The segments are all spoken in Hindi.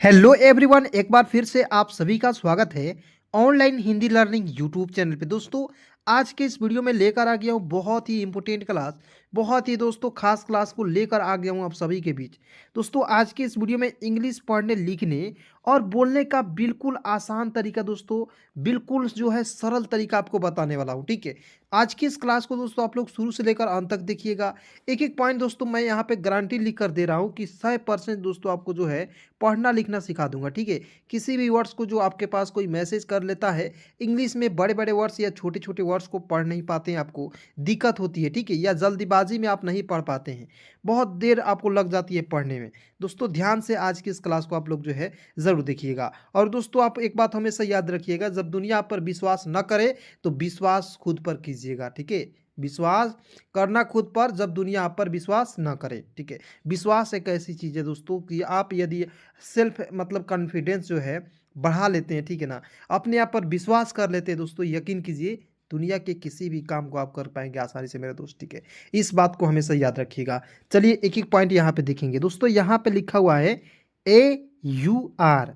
हेलो एवरीवन, एक बार फिर से आप सभी का स्वागत है online Hindi learning YouTube channel पे। दोस्तों, आज के इस वीडियो में लेकर आ गया हूँ बहुत ही इंपॉर्टेंट क्लास, बहुत ही दोस्तों खास क्लास को लेकर आ गया हूँ आप सभी के बीच। दोस्तों, आज के इस वीडियो में इंग्लिश पढ़ने लिखने और बोलने का बिल्कुल आसान तरीका, दोस्तों बिल्कुल जो है सरल तरीका आपको बताने वाला हूँ। ठीक है, आज की इस क्लास को दोस्तों आप लोग शुरू से लेकर अंत तक देखिएगा। एक एक पॉइंट दोस्तों मैं यहाँ पे गारंटी लिख कर दे रहा हूँ कि 100% दोस्तों आपको जो है पढ़ना लिखना सिखा दूंगा। ठीक है, किसी भी वर्ड्स को जो आपके पास कोई मैसेज कर लेता है इंग्लिश में, बड़े बड़े वर्ड्स या छोटे छोटे वर्ड्स को पढ़ नहीं पाते हैं, आपको दिक्कत होती है, ठीक है, या जल्दीबाजी में आप नहीं पढ़ पाते हैं, बहुत देर आपको लग जाती है पढ़ने में। दोस्तों ध्यान से आज की इस क्लास को आप लोग जो है ज़रूर देखिएगा। और दोस्तों आप एक बात हमेशा याद रखिएगा, जब दुनिया आप पर विश्वास न करे तो विश्वास खुद पर कीजिएगा। ठीक है, विश्वास करना खुद पर जब दुनिया आप पर विश्वास न करे। ठीक है, विश्वास एक ऐसी चीज़ है दोस्तों कि आप यदि सेल्फ मतलब कॉन्फिडेंस जो है बढ़ा लेते हैं, ठीक है ना, अपने आप पर विश्वास कर लेते हैं दोस्तों, यकीन कीजिए दुनिया के किसी भी काम को आप कर पाएंगे आसानी से मेरे दोस्त। ठीक है, इस बात को हमेशा याद रखिएगा। चलिए एक एक पॉइंट यहाँ पे देखेंगे। दोस्तों यहाँ पे लिखा हुआ है AUR,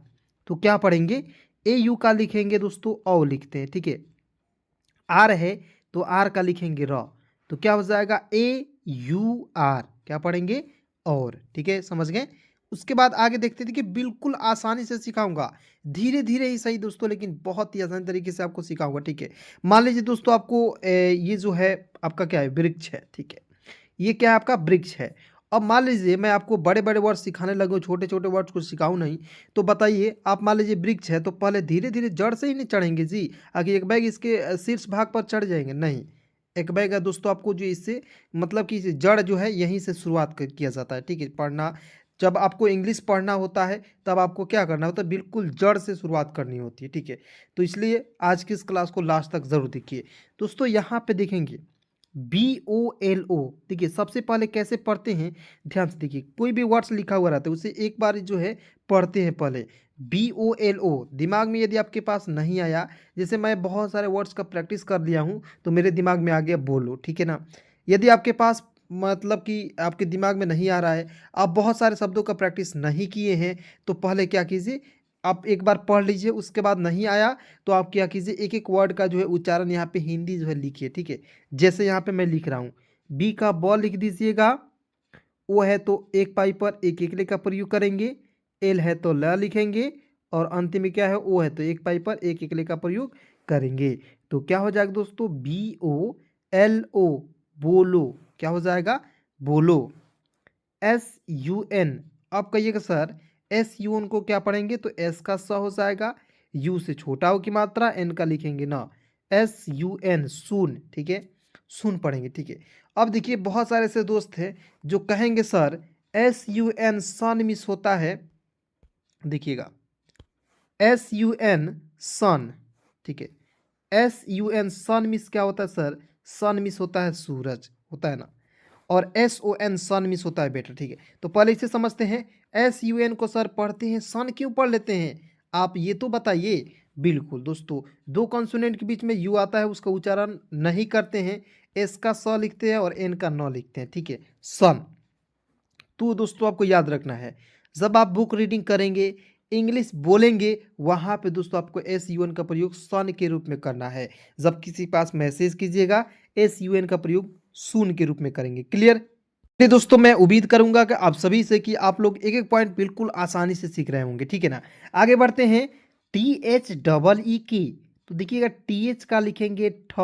तो क्या पढ़ेंगे? AU का लिखेंगे दोस्तों औ लिखते हैं। ठीक है, आर है तो आर का लिखेंगे र, तो क्या हो जाएगा AUR, क्या पढ़ेंगे? और। ठीक है, समझ गए। उसके बाद आगे देखते थे कि बिल्कुल आसानी से सिखाऊंगा, धीरे धीरे ही सही दोस्तों, लेकिन बहुत ही आसान तरीके से आपको सिखाऊंगा। ठीक है, मान लीजिए दोस्तों आपको ये जो है आपका क्या है, वृक्ष है। ठीक है, ये क्या है आपका वृक्ष है। अब मान लीजिए मैं आपको बड़े बड़े वर्ड सिखाने लगूँ, छोटे छोटे वर्ड्स को सिखाऊं नहीं, तो बताइए आप मान लीजिए वृक्ष है तो पहले धीरे धीरे जड़ से ही नहीं चढ़ेंगे जी, आगे एक बैग इसके शीर्ष भाग पर चढ़ जाएंगे नहीं। एक बैग है दोस्तों, आपको जो इससे मतलब कि जड़ जो है यहीं से शुरुआत किया जाता है। ठीक है, पढ़ना जब आपको इंग्लिश पढ़ना होता है तब आपको क्या करना होता है, बिल्कुल जड़ से शुरुआत करनी होती है। ठीक है, तो इसलिए आज की इस क्लास को लास्ट तक जरूर देखिए। दोस्तों यहाँ पे देखेंगे BOLO, देखिए सबसे पहले कैसे पढ़ते हैं, ध्यान से देखिए, कोई भी वर्ड्स लिखा हुआ रहता है उसे एक बार जो है पढ़ते हैं पहले। BOLO दिमाग में यदि आपके पास नहीं आया, जैसे मैं बहुत सारे वर्ड्स का प्रैक्टिस कर लिया हूँ तो मेरे दिमाग में आ गया बोलो। ठीक है ना, यदि आपके पास मतलब कि आपके दिमाग में नहीं आ रहा है, आप बहुत सारे शब्दों का प्रैक्टिस नहीं किए हैं, तो पहले क्या कीजिए, आप एक बार पढ़ लीजिए, उसके बाद नहीं आया तो आप क्या कीजिए, एक एक वर्ड का जो है उच्चारण यहाँ पे हिंदी जो है लिखिए। ठीक है, जैसे यहाँ पे मैं लिख रहा हूँ, बी का बॉल लिख दीजिएगा, ओ है तो एक पाई पर एक एकले का प्रयोग करेंगे, एल है तो ल लिखेंगे, और अंतिम में क्या है, ओ है तो एक पाई पर एक एकले का प्रयोग करेंगे। तो क्या हो जाएगा दोस्तों, BOLO, बोलो, क्या हो जाएगा, बोलो। SUN, आप कहिएगा सर SUN को क्या पढ़ेंगे, तो एस का स हो जाएगा, यू से छोटा हो की मात्रा, एन का लिखेंगे ना, SUN सुन। ठीक है, सुन पढ़ेंगे। ठीक है, अब देखिए बहुत सारे ऐसे दोस्त हैं जो कहेंगे सर SUN सन मिस होता है, देखिएगा SUN सन। ठीक है, SUN सन मिस क्या होता है सर, सन मिस होता है सूरज, होता है ना, और SON सन मिस होता है बेटा। ठीक है, तो पहले इसे समझते हैं, SUN को सर पढ़ते हैं, सन क्यों पढ़ लेते हैं, आप ये तो बताइए। बिल्कुल दोस्तों, दो कॉन्सोनेंट के बीच में यू आता है, उसका उच्चारण नहीं करते हैं, एस का स लिखते हैं और एन का न लिखते हैं। ठीक है, सन। तो दोस्तों आपको याद रखना है, जब आप बुक रीडिंग करेंगे, इंग्लिश बोलेंगे, वहाँ पे दोस्तों आपको SUN का प्रयोग सन के रूप में करना है। जब किसी पास मैसेज कीजिएगा, SUN का प्रयोग सुन के रूप में करेंगे। क्लियर? चलिए दोस्तों, मैं उम्मीद करूंगा कि आप सभी से कि आप लोग एक एक पॉइंट बिल्कुल आसानी से सीख रहे होंगे। ठीक है ना, आगे बढ़ते हैं। THEE, तो देखिएगा TH का लिखेंगे ठ,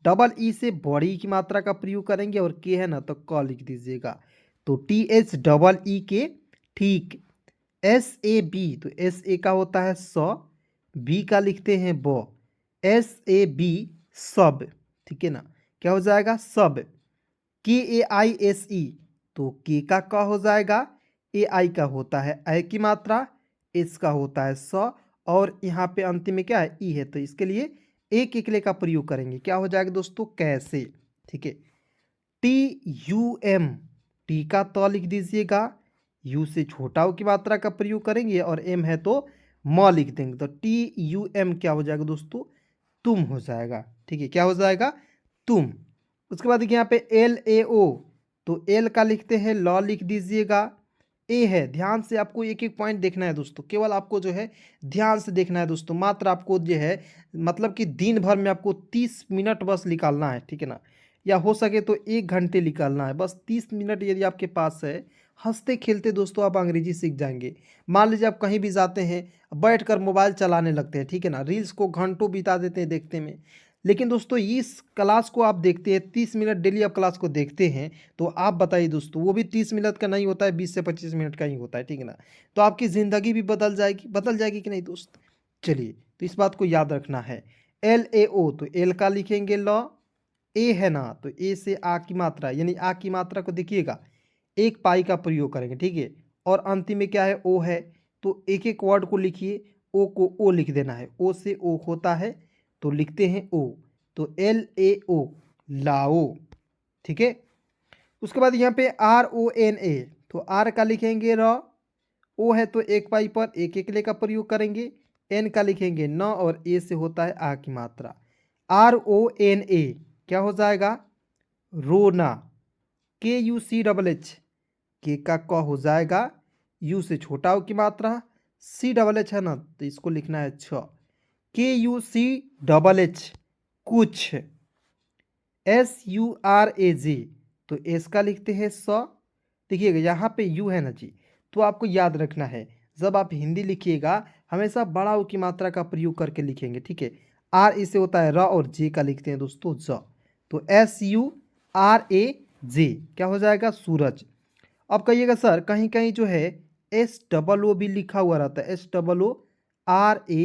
डबल ई से बड़ी की मात्रा का प्रयोग करेंगे, और के है ना तो क लिख दीजिएगा, तो THEE के, ठीक। SAB, तो SA का होता है स, बी का लिखते हैं ब, SAB सब। ठीक है ना, क्या हो जाएगा, सब। KAISE, तो के का हो जाएगा, AI का होता है ए की मात्रा, एस का होता है स, और यहाँ पे अंतिम में क्या है, ई है, तो इसके लिए एक एकले का प्रयोग करेंगे, क्या हो जाएगा दोस्तों, कैसे। ठीक है, TUM, टी का तो लिख दीजिएगा, यू से छोटा हो की मात्रा का प्रयोग करेंगे, और एम है तो म लिख देंगे, तो TUM क्या हो जाएगा दोस्तों, तुम हो जाएगा। ठीक है, क्या हो जाएगा, तुम। उसके बाद देखिए यहाँ पे LAO, तो एल का लिखते हैं ल लिख दीजिएगा, ए है। ध्यान से आपको एक-एक पॉइंट देखना है दोस्तों, केवल आपको जो है ध्यान से देखना है दोस्तों। मात्र आपको जो है मतलब कि दिन भर में आपको 30 मिनट बस निकालना है, ठीक है ना? या हो सके तो 1 घंटे निकालना है, बस 30 मिनट यदि आपके पास है, हँसते-खेलते दोस्तों आप अंग्रेजी सीख जाएँगे। मान लीजिए आप कहीं भी जाते हैं, बैठकर मोबाइल चलाने लगते हैं, ठीक है ना? रील्स को घंटों बिता देते हैं देखने में। लेकिन दोस्तों इस क्लास को आप देखते हैं, 30 मिनट डेली आप क्लास को देखते हैं, तो आप बताइए दोस्तों, वो भी 30 मिनट का नहीं होता है, 20 से 25 मिनट का ही होता है, ठीक है ना? तो आपकी ज़िंदगी भी बदल जाएगी कि नहीं दोस्त? चलिए, तो इस बात को याद रखना है। LAO तो एल का लिखेंगे ल, ए है ना, तो ए से आ की मात्रा यानी आ की मात्रा को देखिएगा, एक पाई का प्रयोग करेंगे, ठीक है? और अंतिम में क्या है? ओ है, तो एक-एक वर्ड को लिखिए, ओ को ओ लिख देना है, ओ से ओ होता है, तो लिखते हैं ओ, तो LAO लाओ, ठीक है? उसके बाद यहाँ पे RONA तो आर का लिखेंगे र, ओ है तो एक पाई पर एक एकले का प्रयोग करेंगे, एन का लिखेंगे न और ए से होता है आ की मात्रा। RONA क्या हो जाएगा? रोना। KUCH के का क हो जाएगा, यू से छोटा ओ की मात्रा, CHH है ना, तो इसको लिखना है छ। KUCHH कुछ। SURAG तो एस का लिखते हैं स। देखिएगा यहाँ पे यू है ना जी, तो आपको याद रखना है, जब आप हिंदी लिखिएगा हमेशा बड़ा ऊ की मात्रा का प्रयोग करके लिखेंगे, ठीक है? आर इसे होता है र और जे का लिखते हैं दोस्तों ज, तो SURAJ क्या हो जाएगा? सूरज। अब कहिएगा सर कहीं कहीं जो है SOO भी लिखा हुआ रहता है, SOORAJ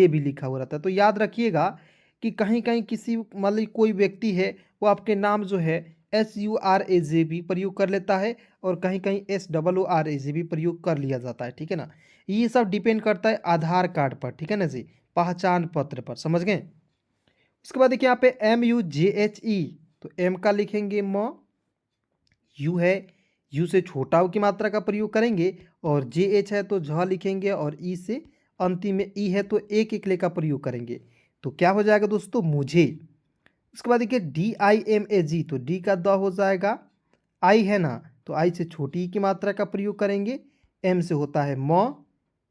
भी लिखा हुआ रहता है, तो याद रखिएगा कि कहीं कहीं किसी मतलब कोई व्यक्ति है वो आपके नाम जो है SURAJ भी प्रयोग कर लेता है और कहीं कहीं SOORAJ भी प्रयोग कर लिया जाता है, ठीक है ना? ये सब डिपेंड करता है आधार कार्ड पर, ठीक है ना जी, पहचान पत्र पर, समझ गए? उसके बाद देखिए यहाँ पे MUJHE तो एम का लिखेंगे म, यू है, यू से छोटा ऊ की मात्रा का प्रयोग करेंगे और JH है तो झ लिखेंगे और ई से अंतिम में ई है तो एक एकले का प्रयोग करेंगे, तो क्या हो जाएगा दोस्तों? मुझे। उसके बाद देखिए DIMAG तो डी का द हो जाएगा, आई है ना, तो आई से छोटी ई की मात्रा का प्रयोग करेंगे, एम से होता है म,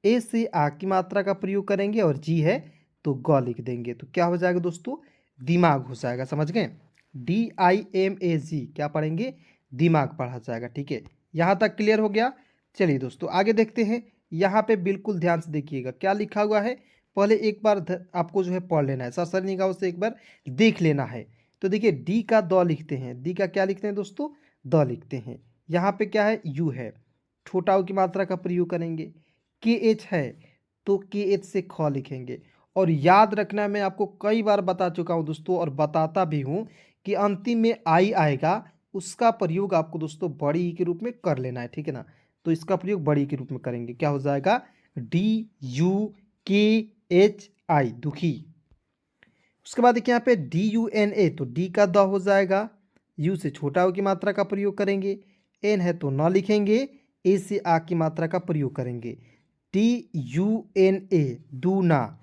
ए से आ की मात्रा का प्रयोग करेंगे और जी है तो ग लिख देंगे, तो क्या हो जाएगा दोस्तों? दिमाग हो जाएगा, समझ गए? DIMAG क्या पढ़ेंगे? दिमाग पढ़ा जाएगा, ठीक है? यहाँ तक क्लियर हो गया? चलिए दोस्तों आगे देखते हैं। यहाँ पे बिल्कुल ध्यान से देखिएगा क्या लिखा हुआ है, पहले एक बार आपको जो है पढ़ लेना है, सर निगाहों से एक बार देख लेना है। तो देखिए डी का द लिखते हैं, डी का क्या लिखते हैं दोस्तों? द लिखते हैं। यहाँ पे क्या है? यू है, छोटा ऊ की मात्रा का प्रयोग करेंगे। KH है तो KH से ख लिखेंगे और याद रखना, मैं आपको कई बार बता चुका हूँ दोस्तों और बताता भी हूँ कि अंतिम में आई आएगा, उसका प्रयोग आपको दोस्तों बड़ी ई के रूप में कर लेना है, ठीक है ना? तो इसका प्रयोग बड़ी के रूप में करेंगे, क्या हो जाएगा? DUKHI दुखी। उसके बाद देखिए यहाँ पे DUNA तो डी का द हो जाएगा, यू से छोटा ऊ की मात्रा का प्रयोग करेंगे, एन है तो न लिखेंगे, ए से आ की मात्रा का प्रयोग करेंगे, DUNA दूना।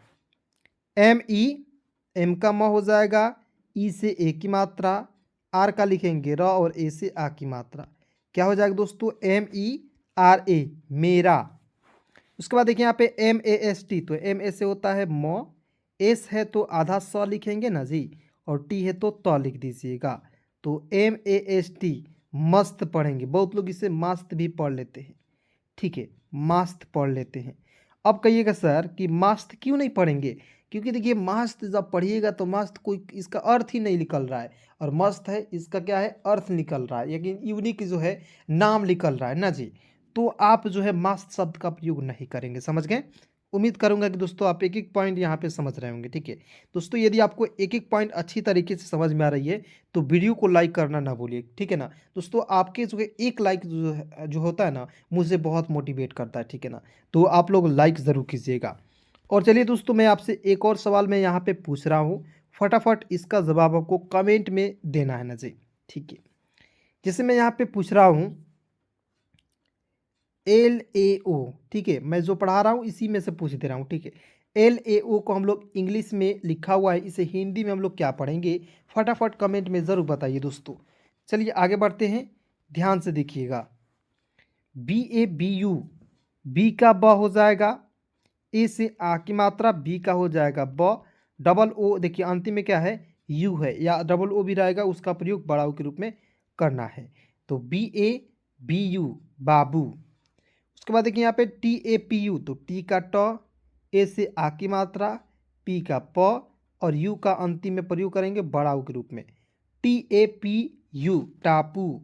ME एम का म हो जाएगा, ई से ए की मात्रा, आर का लिखेंगे र और ए से आ की मात्रा, क्या हो जाएगा दोस्तों? MERA मेरा। उसके बाद देखिए यहाँ पे MAST तो एम ए से होता है म, एस है तो आधा स लिखेंगे ना जी और टी है तो त लिख दीजिएगा, तो MAST मस्त पढ़ेंगे, बहुत लोग इसे मस्त भी पढ़ लेते हैं, ठीक है? मस्त पढ़ लेते हैं। अब कहिएगा सर कि मस्त क्यों नहीं पढ़ेंगे? क्योंकि देखिए मस्त जब पढ़िएगा तो मस्त कोई इसका अर्थ ही नहीं निकल रहा है, और मस्त है इसका क्या है? अर्थ निकल रहा है, लेकिन यूनिक जो है नाम निकल रहा है ना जी, तो आप जो है मस्त शब्द का प्रयोग नहीं करेंगे, समझ गए? उम्मीद करूंगा कि दोस्तों आप एक एक पॉइंट यहाँ पे समझ रहे होंगे, ठीक है? दोस्तों यदि आपको एक एक पॉइंट अच्छी तरीके से समझ में आ रही है तो वीडियो को लाइक करना ना भूलिए, ठीक है ना? दोस्तों आपके जो है एक लाइक जो होता है ना, मुझे बहुत मोटिवेट करता है, ठीक है ना? तो आप लोग लाइक ज़रूर कीजिएगा। और चलिए दोस्तों मैं आपसे एक और सवाल मैं यहाँ पे पूछ रहा हूँ, फटाफट इसका जवाब आपको कमेंट में देना है ना जी, ठीक है? जैसे मैं यहाँ पे पूछ रहा हूँ LAO, ठीक है? मैं जो पढ़ा रहा हूँ इसी में से पूछ दे रहा हूँ, ठीक है? LAO को हम लोग इंग्लिश में लिखा हुआ है, इसे हिंदी में हम लोग क्या पढ़ेंगे? फटाफट कमेंट में ज़रूर बताइए दोस्तों। चलिए आगे बढ़ते हैं, ध्यान से देखिएगा। B A B U, B का ब हो जाएगा, ए से आ की मात्रा, बी का हो जाएगा ब, डबल ओ देखिए अंतिम में क्या है यू है, या डबल ओ भी रहेगा, उसका प्रयोग बड़ा ऊ के रूप में करना है। तो बी ए बी यू बाबू। उसके बाद देखिए यहाँ पे टी ए पी यू, तो टी का ट, ए से आ की मात्रा, पी का प, और यू का अंतिम में प्रयोग करेंगे बड़ा ऊ के रूप में, टी ए पी यू टापू।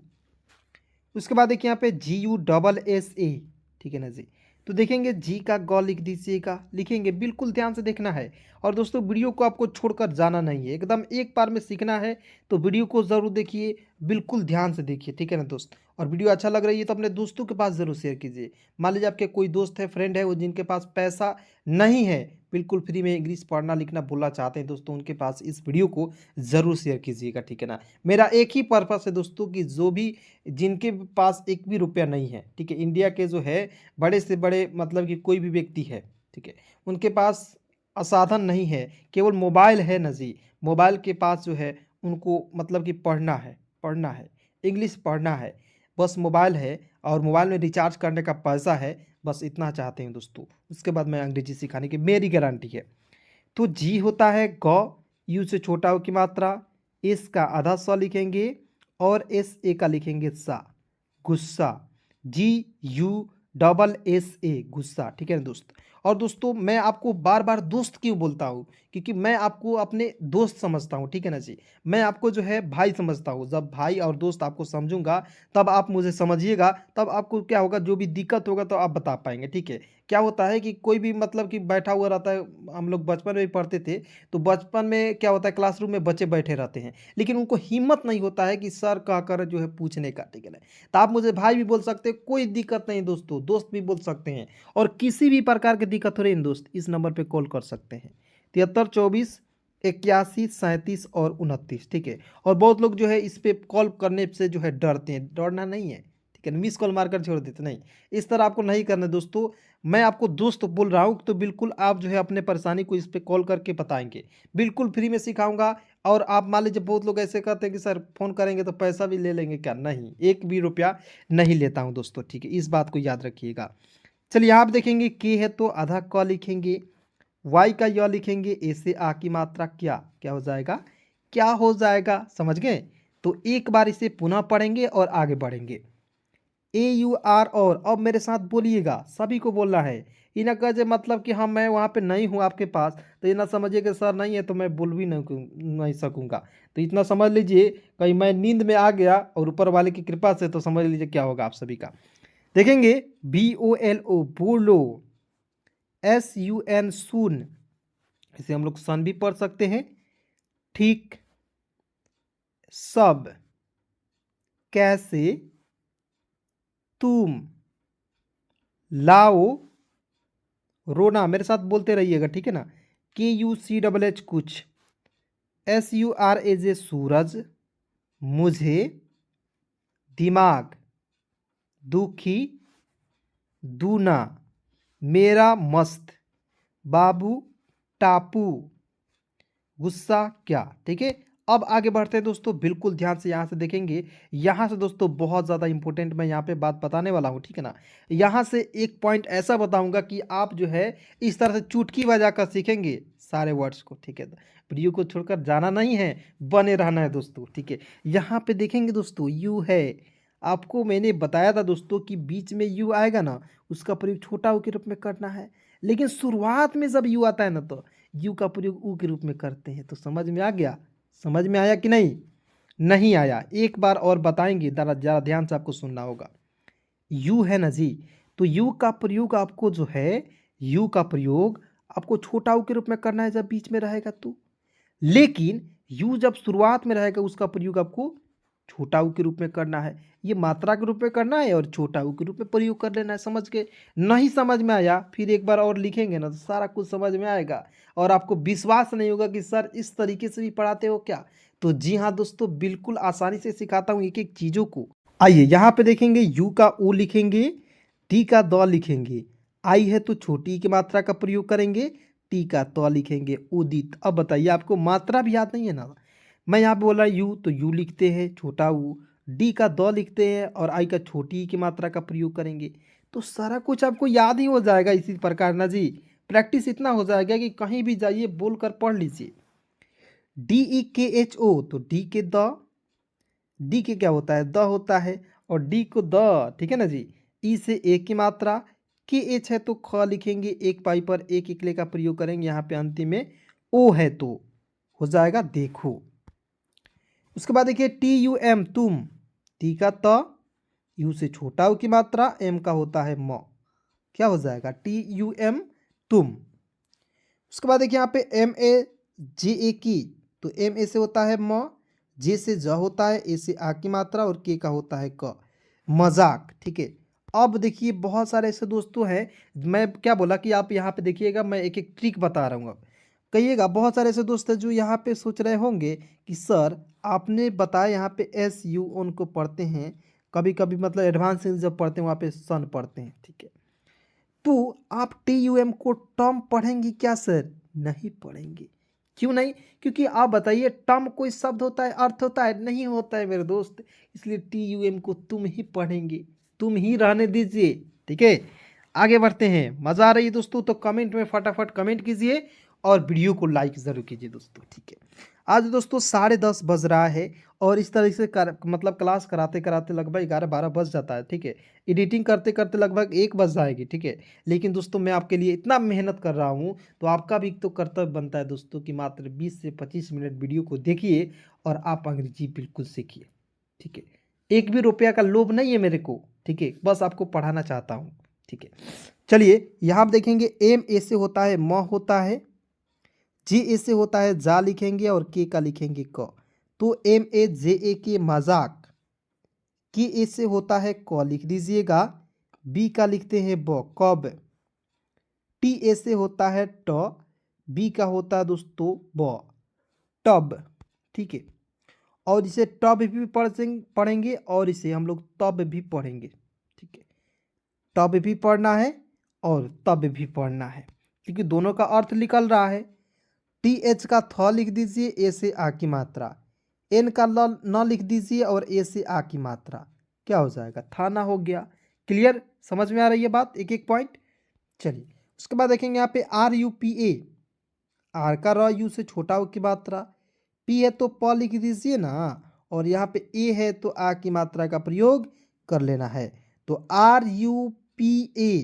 उसके बाद देखिए यहाँ पे जी यू डबल एस ए, ठीक है ना जी। तो देखेंगे जी का ग लिख दीजिएगा, लिखेंगे, बिल्कुल ध्यान से देखना है। और दोस्तों वीडियो को आपको छोड़कर जाना नहीं है, एकदम एक बार में सीखना है, तो वीडियो को ज़रूर देखिए, बिल्कुल ध्यान से देखिए, ठीक है ना दोस्त। और वीडियो अच्छा लग रही है तो अपने दोस्तों के पास ज़रूर शेयर कीजिए। मान लीजिए आपके कोई दोस्त है, फ्रेंड है, वो जिनके पास पैसा नहीं है, बिल्कुल फ्री में इंग्लिश पढ़ना लिखना बोलना चाहते हैं दोस्तों, उनके पास इस वीडियो को ज़रूर शेयर कीजिएगा, ठीक है ना। मेरा एक ही पर्पस है दोस्तों कि जो भी जिनके पास एक भी रुपया नहीं है, ठीक है, इंडिया के जो है बड़े से बड़े मतलब कि कोई भी व्यक्ति है, ठीक है, उनके पास साधन नहीं है, केवल मोबाइल है ना जी, मोबाइल के पास जो है उनको मतलब कि पढ़ना है, इंग्लिश पढ़ना है, बस मोबाइल है और मोबाइल में रिचार्ज करने का पैसा है, बस इतना चाहते हैं दोस्तों। उसके बाद मैं अंग्रेजी सिखाने की मेरी गारंटी है। तो जी होता है ग, यू से छोटा हो की मात्रा, एस का आधा स लिखेंगे और एस ए का लिखेंगे सा, गुस्सा, जी यू डबल एस ए गुस्सा, ठीक है ना दोस्त। और दोस्तों मैं आपको बार बार दोस्त क्यों बोलता हूँ, क्योंकि मैं आपको अपने दोस्त समझता हूँ, ठीक है ना जी। मैं आपको जो है भाई समझता हूँ, जब भाई और दोस्त आपको समझूंगा तब आप मुझे समझिएगा, तब आपको क्या होगा, जो भी दिक्कत होगा तो आप बता पाएंगे, ठीक है। क्या होता है कि कोई भी मतलब कि बैठा हुआ रहता है, हम लोग बचपन में भी पढ़ते थे, तो बचपन में क्या होता है क्लासरूम में बच्चे बैठे रहते हैं, लेकिन उनको हिम्मत नहीं होता है कि सर कहकर जो है पूछने का, ठीक है ना। तो आप मुझे भाई भी बोल सकते हैं, कोई दिक्कत नहीं दोस्तों, दोस्त भी बोल सकते हैं। और किसी भी प्रकार की दिक्कत हो रही है दोस्त, इस नंबर पर कॉल कर सकते हैं, 73 24 81 37 और 29, ठीक है। और बहुत लोग जो है इस पे कॉल करने से जो है डरते हैं, डरना नहीं है, ठीक है, मिस कॉल मारकर छोड़ देते, नहीं, इस तरह आपको नहीं करना दोस्तों। मैं आपको दोस्त बोल रहा हूँ तो बिल्कुल आप जो है अपने परेशानी को इस पे कॉल करके बताएंगे, बिल्कुल फ्री में सिखाऊंगा। और आप मान लीजिए बहुत लोग ऐसे कहते हैं कि सर फ़ोन करेंगे तो पैसा भी ले लेंगे क्या, नहीं, एक भी रुपया नहीं लेता हूँ दोस्तों, ठीक है, इस बात को याद रखिएगा। चलिए आप देखेंगे के है तो आधा क लिखेंगे, वाई का य लिखेंगे, ए से आ की मात्रा क्या क्या हो जाएगा, क्या हो जाएगा, समझ गए। तो एक बार इसे पुनः पढ़ेंगे और आगे बढ़ेंगे। ए यू आर, और अब मेरे साथ बोलिएगा, सभी को बोलना है, ये ना कहे मतलब कि हाँ मैं वहाँ पे नहीं हूँ आपके पास, तो ये ना समझिए कि सर नहीं है तो मैं बोल भी नहीं सकूँगा। तो इतना समझ लीजिए, कहीं मैं नींद में आ गया और ऊपर वाले की कृपा से, तो समझ लीजिए क्या होगा आप सभी का। देखेंगे बी ओ एल ओ बोलो, एस यू एन सुन, इसे हम लोग सन भी पढ़ सकते हैं, ठीक, सब, कैसे, तुम, लाओ, रोना, मेरे साथ बोलते रहिएगा, ठीक है ना, के यू सी डबल एच कुछ, एस यू आर ए जे सूरज, मुझे, दिमाग, दुखी, दूना, मेरा मस्त, बाबू, टापू, गुस्सा क्या, ठीक है। अब आगे बढ़ते हैं दोस्तों, बिल्कुल ध्यान से यहाँ से देखेंगे, यहाँ से दोस्तों बहुत ज़्यादा इंपॉर्टेंट मैं यहाँ पे बात बताने वाला हूँ, ठीक है ना। यहाँ से एक पॉइंट ऐसा बताऊँगा कि आप जो है इस तरह से चुटकी बजा कर सीखेंगे सारे वर्ड्स को, ठीक है। वीडियो को छोड़कर जाना नहीं है, बने रहना है दोस्तों, ठीक है। यहाँ पे देखेंगे दोस्तों यू है, आपको मैंने बताया था दोस्तों कि बीच में यू आएगा ना, उसका प्रयोग छोटा ऊ के रूप में करना है, लेकिन शुरुआत में जब यू आता है ना तो यू का प्रयोग ऊ के रूप में करते हैं। तो समझ में आ गया, समझ में आया कि नहीं, नहीं आया, एक बार और बताएंगे, ज़रा ध्यान से आपको सुनना होगा। यू है ना जी, तो यू का प्रयोग आपको जो है, यू का प्रयोग आपको छोटा ऊ के रूप में करना है जब बीच में रहेगा तो, लेकिन यू जब शुरुआत में रहेगा उसका प्रयोग आपको छोटा ऊ के रूप में करना है, ये मात्रा के रूप में करना है और छोटा ऊ के रूप में प्रयोग कर लेना है, समझ के। नहीं समझ में आया फिर एक बार और लिखेंगे ना तो सारा कुछ समझ में आएगा, और आपको विश्वास नहीं होगा कि सर इस तरीके से भी पढ़ाते हो क्या। तो जी हाँ दोस्तों, बिल्कुल आसानी से सिखाता हूँ एक एक चीज़ों को। आइए यहाँ पे देखेंगे, यू का ओ लिखेंगे, टी का द लिखेंगे, आई है तो छोटी की मात्रा का प्रयोग करेंगे, टी का त लिखेंगे, उदित। अब बताइए आपको मात्रा भी याद नहीं है ना, मैं यहाँ पे बोल रहा यू तो यू लिखते हैं छोटा ऊ, डी का द लिखते हैं और आई का छोटी ई की मात्रा का प्रयोग करेंगे। तो सारा कुछ आपको याद ही हो जाएगा इसी प्रकार ना जी। प्रैक्टिस इतना हो जाएगा कि कहीं भी जाइए बोलकर पढ़ लीजिए। DEKHO, तो डी के द, डी के क्या होता है, द होता है, और डी को द, ठीक है ना जी। ई से ए की मात्रा, के एच है तो ख लिखेंगे, एक पाई पर एक इकले का प्रयोग करेंगे, यहाँ पे अंतिम में ओ है तो हो जाएगा देखो। उसके बाद देखिए TUM, तुम, टी का त, यू से छोटा ओ की मात्रा, एम का होता है म, क्या हो जाएगा TUM, तुम। उसके बाद देखिए यहाँ पे MAJA की, तो MA से होता है म, जे से ज होता है, ए से आ की मात्रा, और के का होता है क, मजाक, ठीक है। अब देखिए बहुत सारे ऐसे दोस्तों हैं, मैं क्या बोला कि आप यहाँ पे देखिएगा, मैं एक एक ट्रिक बता रहा हूँ। अब कहिएगा, बहुत सारे ऐसे दोस्त हैं जो यहाँ पे सोच रहे होंगे कि सर आपने बताया यहाँ पे SU उनको पढ़ते हैं, कभी कभी मतलब एडवांस जब पढ़ते हैं वहाँ पे सन पढ़ते हैं, ठीक है। तो आप TUM को टर्म पढ़ेंगे क्या सर? नहीं पढ़ेंगे। क्यों नहीं? क्योंकि आप बताइए, टर्म कोई शब्द होता है, अर्थ होता है? नहीं होता है मेरे दोस्त। इसलिए TUM को तुम ही पढ़ेंगे, तुम ही रहने दीजिए, ठीक है। आगे बढ़ते हैं। मज़ा आ रही है दोस्तों तो कमेंट में फटाफट कमेंट कीजिए और वीडियो को लाइक ज़रूर कीजिए दोस्तों, ठीक है। आज दोस्तों 10:30 बज रहा है और इस तरह से मतलब क्लास कराते कराते लगभग 11-12 बज जाता है, ठीक है। एडिटिंग करते करते लगभग 1 बज जाएगी, ठीक है। लेकिन दोस्तों मैं आपके लिए इतना मेहनत कर रहा हूँ, तो आपका भी तो कर्तव्य बनता है दोस्तों कि मात्र 20 से 25 मिनट वीडियो को देखिए और आप अंग्रेजी बिल्कुल सीखिए, ठीक है। एक भी रुपया का लोभ नहीं है मेरे को, ठीक है, बस आपको पढ़ाना चाहता हूँ, ठीक है। चलिए यहाँ आप देखेंगे MA से होता है म होता है, JA से होता है जा लिखेंगे, और के का लिखेंगे क। तो MAJA के मजाक, के ए से होता है क लिख दीजिएगा, बी का लिखते हैं ब, कब। TA से होता है ट, बी का होता है दोस्तों ब, टब, ठीक है। और इसे टब भी पढ़ेंगे और इसे हम लोग तब भी पढ़ेंगे, ठीक है। तब भी पढ़ना है और तब भी पढ़ना है, क्योंकि दोनों का अर्थ निकल रहा है। TH का थ लिख दीजिए, ए से आ की मात्रा, N का ल न लिख दीजिए और ए से आ की मात्रा, क्या हो जाएगा, थाना हो गया। क्लियर? समझ में आ रही है बात, एक एक पॉइंट। चलिए उसके बाद देखेंगे यहाँ पे RUPA, आर का र, यू से छोटा ओ की मात्रा, पी है तो प लिख दीजिए ना, और यहाँ पे ए है तो आ की मात्रा का प्रयोग कर लेना है। तो RUPA,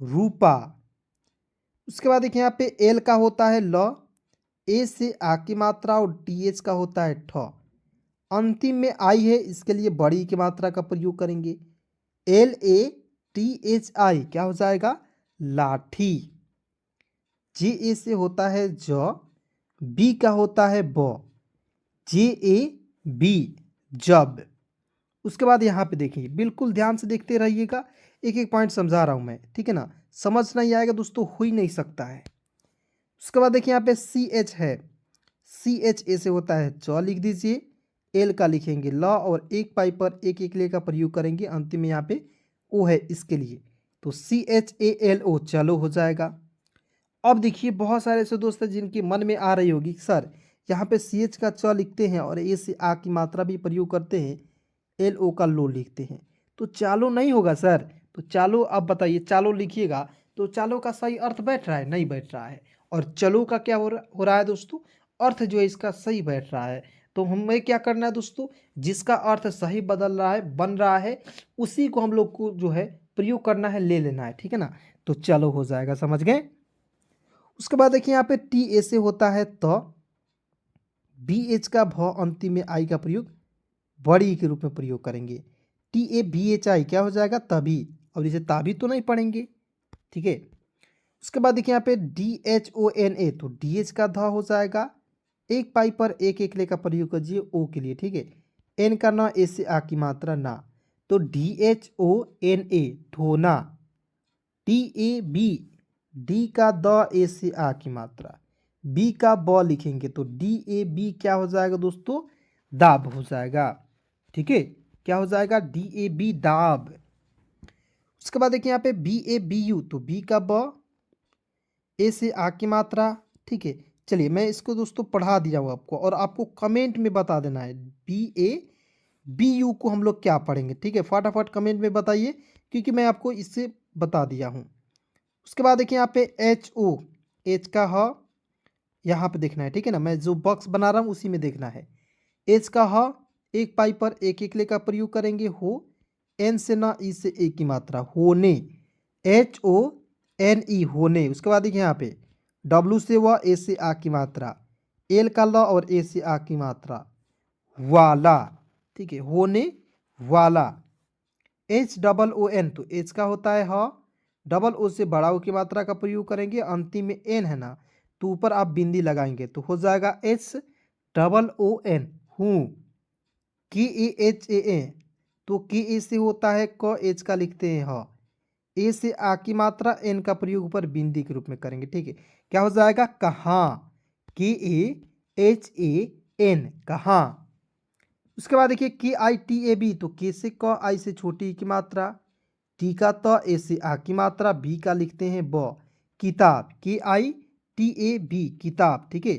रूपा। उसके बाद देखिए यहाँ पे एल का होता है ल, ए से आ की मात्रा, और TH का होता है ठ। अंतिम में आई है, इसके लिए बड़ी की मात्रा का प्रयोग करेंगे। LATHI क्या हो जाएगा, लाठी। JA से होता है ज, बी का होता है ब, JAB, जब। उसके बाद यहाँ पे देखिए, बिल्कुल ध्यान से देखते रहिएगा, एक एक पॉइंट समझा रहा हूँ मैं, ठीक है ना। समझ नहीं आएगा दोस्तों, हो ही नहीं सकता है। उसके बाद देखिए यहाँ पे CH है, CHA से होता है च लिख दीजिए, एल का लिखेंगे ल, और एक पाई पर एक इकले का प्रयोग करेंगे, अंतिम में यहाँ पे ओ है इसके लिए, तो CHALO, चलो हो जाएगा। अब देखिए बहुत सारे ऐसे दोस्त हैं जिनके मन में आ रही होगी सर यहाँ पे CH का च लिखते हैं और ए से आ की मात्रा भी प्रयोग करते हैं, LO का लो लिखते हैं, तो चालो नहीं होगा सर। तो चालो अब बताइए, चालो लिखिएगा तो चालो का सही अर्थ बैठ रहा है? नहीं बैठ रहा है। और चलो का क्या हो रहा है दोस्तों, अर्थ जो है इसका सही बैठ रहा है। तो हमें क्या करना है दोस्तों, जिसका अर्थ सही बदल रहा है, बन रहा है, उसी को हम लोग को जो है प्रयोग करना है, ले लेना है, ठीक है ना। तो चलो हो जाएगा, समझ गए। उसके बाद देखिए यहाँ पे TA से होता है त, BH का भ, अंतिम में आई का प्रयोग बड़ी के रूप में प्रयोग करेंगे। TABHI क्या हो जाएगा, तभी। और इसे ताभी तो नहीं पढ़ेंगे, ठीक है। उसके बाद देखिए यहाँ पे DHONA, तो DH का ध हो जाएगा, एक पाई पर एक एकले का प्रयोग कीजिए ओ के लिए, ठीक है। एन का ना, ए से आ की मात्रा ना, तो DHONA, धोना। TAB, डी का द, ए से आ की मात्रा, बी का ब लिखेंगे, तो DAB क्या हो जाएगा दोस्तों, दाब हो जाएगा, ठीक है। क्या हो जाएगा, DAB, दाब। उसके बाद देखिए यहाँ पे BABU, तो बी का ब, ए से आ की मात्रा, ठीक है। चलिए मैं इसको दोस्तों पढ़ा दिया हूँ आपको, और आपको कमेंट में बता देना है BA बी यू को हम लोग क्या पढ़ेंगे, ठीक है, फटाफट कमेंट में बताइए क्योंकि मैं आपको इससे बता दिया हूँ। उसके बाद देखिए यहाँ पे एच ओ, एच का ह यहाँ पे देखना है, ठीक है ना, मैं जो बॉक्स बना रहा हूँ उसी में देखना है। एच का ह एक पाई पर एक एकले का प्रयोग करेंगे हो, एन से ना ई से ए की मात्रा होने, एच ओ एन ई होने। उसके बाद देखिए यहाँ पे डब्लू से व, ए से आ की मात्रा, एल का ल और ए से आ की मात्रा वाला, ठीक है, होने वाला। एच डबल ओ एन, तो एच का होता है ह, डबल ओ से बड़ा ओ की मात्रा का प्रयोग करेंगे, अंतिम में एन है ना, तो ऊपर आप बिंदी लगाएंगे तो हो जाएगा एच डबल ओ एन हूँ। की ए एच ए, तो की ए से होता है क, एच का लिखते हैं ह, ए से आ की मात्रा, एन का प्रयोग ऊपर बिंदी के रूप में करेंगे, ठीक है, क्या हो जाएगा कहाँ, के ए एच ए एन कहाँ। उसके बाद देखिए के आई टी ए बी, तो के से क, आई से छोटी ई की मात्रा, टी का त, ए से आ की मात्रा, बी का लिखते हैं ब, किताब, के आई टी ए बी किताब, ठीक है।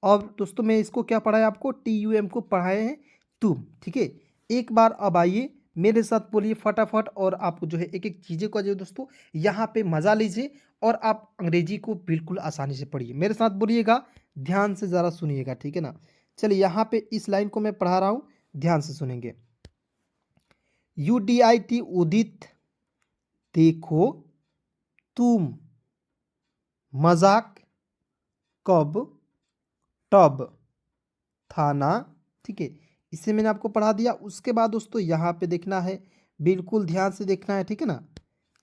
अब दोस्तों मैं इसको क्या पढ़ाया आपको, टी यू एम को पढ़ाए हैं तुम, ठीक है। एक बार अब आइए मेरे साथ बोलिए फटाफट, और आपको जो है एक एक चीज़ें को जो है दोस्तों यहाँ पे मज़ा लीजिए और आप अंग्रेजी को बिल्कुल आसानी से पढ़िए। मेरे साथ बोलिएगा, ध्यान से ज़रा सुनिएगा, ठीक है ना। चलिए यहाँ पे इस लाइन को मैं पढ़ा रहा हूँ, ध्यान से सुनेंगे। यू डी आई टी उदित, देखो तुम, मजाक कब, टब, थाना, ठीक है, इसे मैंने आपको पढ़ा दिया। उसके बाद दोस्तों यहाँ पे देखना है, बिल्कुल ध्यान से देखना है, ठीक है ना।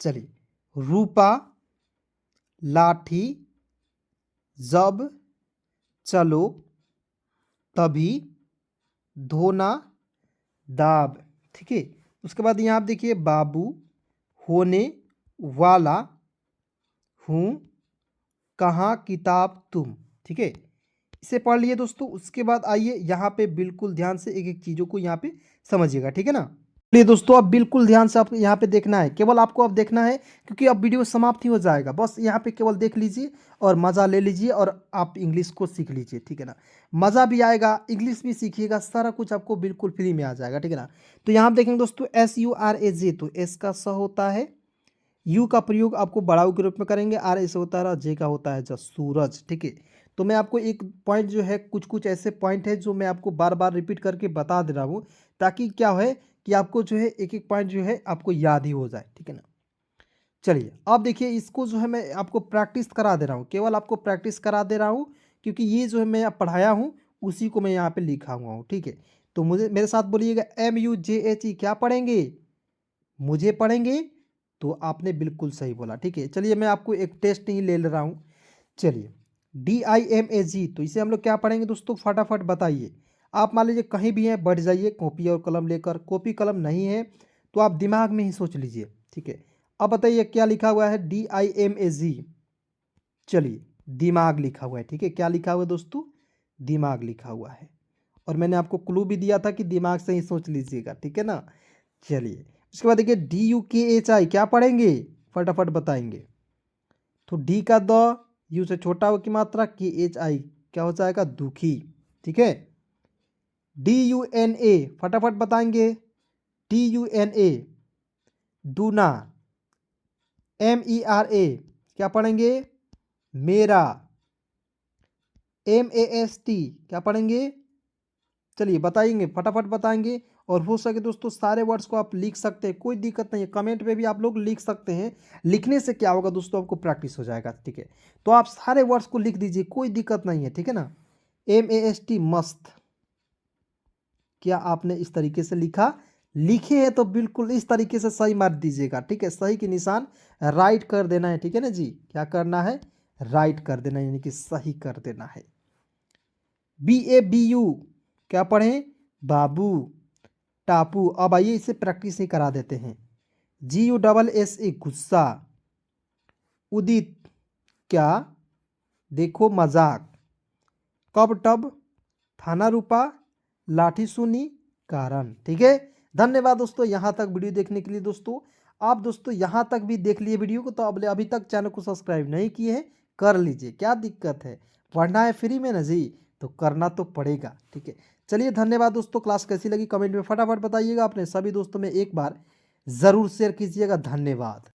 चलिए, रूपा, लाठी, जब, चलो, तभी, धोना, दाब, ठीक है। उसके बाद यहाँ आप देखिए बाबू, होने वाला, हूँ, कहाँ, किताब, तुम, ठीक है, इसे पढ़ लिए दोस्तों। उसके बाद आइए यहाँ पे बिल्कुल ध्यान से एक एक चीज़ों को यहाँ पे समझिएगा, ठीक है ना। चलिए दोस्तों अब बिल्कुल ध्यान से आप यहाँ पे देखना है, केवल आपको अब देखना है क्योंकि अब वीडियो समाप्त ही हो जाएगा। बस यहाँ पे केवल देख लीजिए और मज़ा ले लीजिए और आप इंग्लिश को सीख लीजिए, ठीक है ना। मज़ा भी आएगा, इंग्लिश भी सीखिएगा, सारा कुछ आपको बिल्कुल फ्री में आ जाएगा, ठीक है ना। तो यहाँ आप देखेंगे दोस्तों एस यू आर ए जे, तो एस का स होता है, यू का प्रयोग आपको बड़ाऊ के रूप में करेंगे, आर ऐसे होता है, जे का होता है जब सूरज, ठीक है। तो मैं आपको एक पॉइंट जो है, कुछ कुछ ऐसे पॉइंट है जो मैं आपको बार बार रिपीट करके बता दे रहा हूँ, ताकि क्या है कि आपको जो है एक एक पॉइंट जो है आपको याद ही हो जाए, ठीक है ना। चलिए अब देखिए, इसको जो है मैं आपको प्रैक्टिस करा दे रहा हूँ, केवल आपको प्रैक्टिस करा दे रहा हूँ क्योंकि ये जो है मैं पढ़ाया हूँ उसी को मैं यहाँ पे लिखा हुआ हूँ, ठीक है। तो मुझे मेरे साथ बोलिएगा, M U J H E क्या पढ़ेंगे, मुझे पढ़ेंगे, तो आपने बिल्कुल सही बोला, ठीक है। चलिए मैं आपको एक टेस्ट ही ले रहा हूँ। चलिए, डी आई एम ए जी, तो इसे हम लोग क्या पढ़ेंगे दोस्तों, फटाफट बताइए। आप मान लीजिए कहीं भी हैं, बैठ जाइए कॉपी और कलम लेकर, कॉपी कलम नहीं है तो आप दिमाग में ही सोच लीजिए, ठीक है। अब बताइए क्या लिखा हुआ है, डी आई एम ए जी, चलिए दिमाग लिखा हुआ है, ठीक है, क्या लिखा हुआ है दोस्तों, दिमाग लिखा हुआ है। और मैंने आपको क्लू भी दिया था कि दिमाग से ही सोच लीजिएगा, ठीक है ना। चलिए उसके बाद देखिए डी यू के एच आई क्या पढ़ेंगे, फटाफट बताएंगे। तो डी का द, यू से छोटा हो की मात्रा, के एच आई क्या हो जाएगा, दुखी, ठीक है। डी यू एन ए फटाफट बताएंगे, डी यू एन ए दूना, एम ई आर ए क्या पढ़ेंगे, मेरा, एम ए एस टी क्या पढ़ेंगे, चलिए बताएंगे, फटाफट बताएंगे। और हो सके दोस्तों सारे वर्ड्स को आप लिख सकते हैं, कोई दिक्कत नहीं है, कमेंट पे भी आप लोग लिख सकते हैं। लिखने से क्या होगा दोस्तों, आपको प्रैक्टिस हो जाएगा, ठीक है। तो आप सारे वर्ड्स को लिख दीजिए, कोई दिक्कत नहीं है, ठीक है ना। एम ए एस टी मस्त, क्या आपने इस तरीके से लिखा, लिखे हैं तो बिल्कुल इस तरीके से सही मार दीजिएगा, ठीक है। सही के निशान राइट कर देना है, ठीक है ना जी, क्या करना है, राइट कर देना है, यानी कि सही कर देना है। बी ए बी यू क्या पढ़ें, बाबू, टापू, अब आइए इसे प्रैक्टिस ही करा देते हैं। जी यू डबल एस ए गुस्सा, उदित क्या, देखो मजाक, कब टब, थाना रूपा, लाठी सुनी, कारण, ठीक है। धन्यवाद दोस्तों यहाँ तक वीडियो देखने के लिए। दोस्तों आप दोस्तों यहाँ तक भी देख लिए वीडियो को, तो अब अभी तक चैनल को सब्सक्राइब नहीं किए हैं, कर लीजिए, क्या दिक्कत है, पढ़ना है फ्री में ना जी, तो करना तो पड़ेगा, ठीक है। चलिए धन्यवाद दोस्तों, क्लास कैसी लगी कमेंट में फटाफट बताइएगा, अपने सभी दोस्तों में एक बार ज़रूर शेयर कीजिएगा। धन्यवाद।